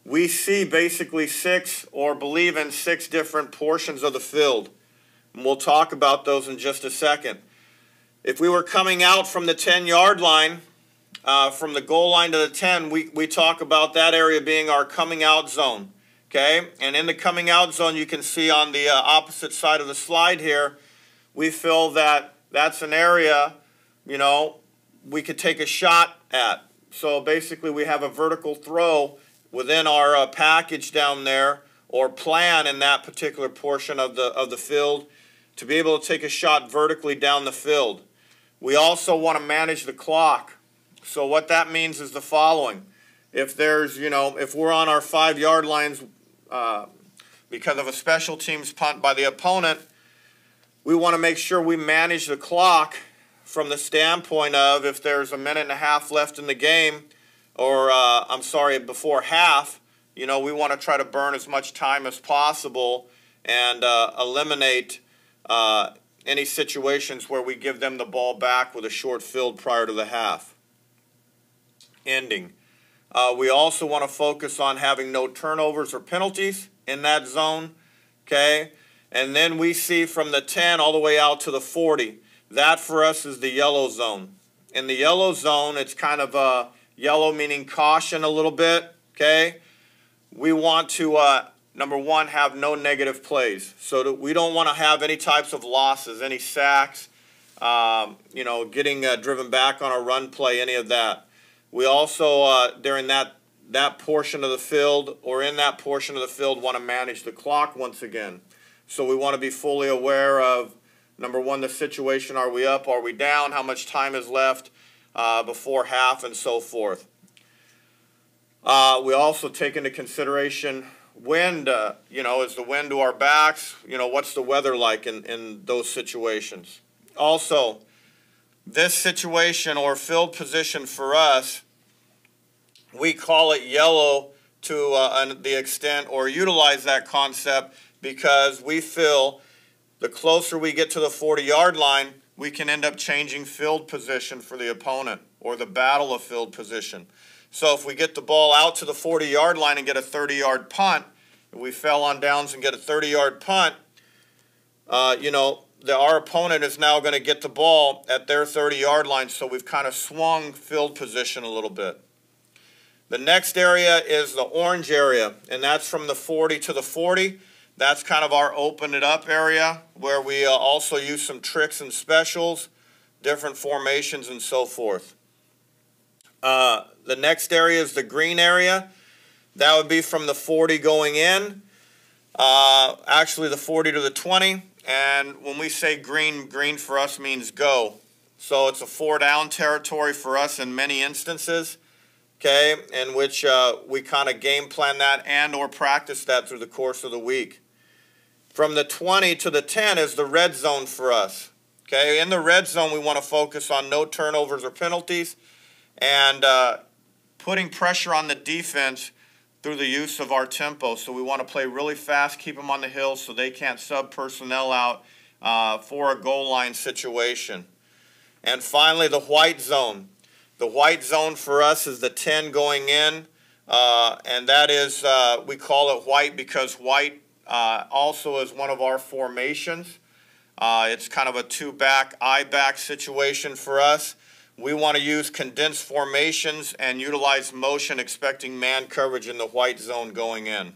we see basically 6 or believe in 6 different portions of the field. And we'll talk about those in just a second. If we were coming out from the 10-yard line, from the goal line to the 10, we talk about that area being our coming out zone. Okay? And in the coming out zone, you can see on the opposite side of the slide here, we feel that that's an area, you know, we could take a shot at. So basically we have a vertical throw within our package down there, or plan in that particular portion of the field, to be able to take a shot vertically down the field. We also want to manage the clock. So what that means is the following. If there's, you know, if we're on our 5-yard lines because of a special teams punt by the opponent, we want to make sure we manage the clock from the standpoint of, if there's a minute and a half left in the game, or before half, you know, we want to try to burn as much time as possible and eliminate any situations where we give them the ball back with a short field prior to the half ending. We also want to focus on having no turnovers or penalties in that zone, okay? And then we see from the 10 all the way out to the 40. That for us is the yellow zone. In the yellow zone, it's kind of yellow meaning caution a little bit, okay? We want to, number one, have no negative plays. So that we don't want to have any types of losses, any sacks, you know, getting driven back on a run play, any of that. We also, during that portion of the field, or in that portion of the field, want to manage the clock once again. So we want to be fully aware of, number one, the situation. Are we up? Are we down? How much time is left before half, and so forth. We also take into consideration wind. You know, is the wind to our backs? You know, what's the weather like in those situations? Also, this situation or field position for us, we call it yellow to the extent, or utilize that concept, because we feel the closer we get to the 40-yard line, we can end up changing field position for the opponent, or the battle of field position. So if we get the ball out to the 40-yard line and get a 30-yard punt, if we fell on downs and get a 30-yard punt, you know, our opponent is now going to get the ball at their 30-yard line, so we've kind of swung field position a little bit. The next area is the orange area, and that's from the 40 to the 40. That's kind of our open it up area, where we also use some tricks and specials, different formations, and so forth. The next area is the green area. That would be from the 40 going in, actually the 40 to the 20. And when we say green, green for us means go. So it's a 4-down territory for us in many instances, okay, in which we kind of game plan that and or practice that through the course of the week. From the 20 to the 10 is the red zone for us. Okay, in the red zone, we want to focus on no turnovers or penalties, and putting pressure on the defense through the use of our tempo. So we want to play really fast, keep them on the hill so they can't sub personnel out for a goal line situation. And finally, the white zone. The white zone for us is the 10 going in, and that is, we call it white because white also is one of our formations. It's kind of a 2-back, I-back situation for us. We want to use condensed formations and utilize motion, expecting man coverage in the white zone going in.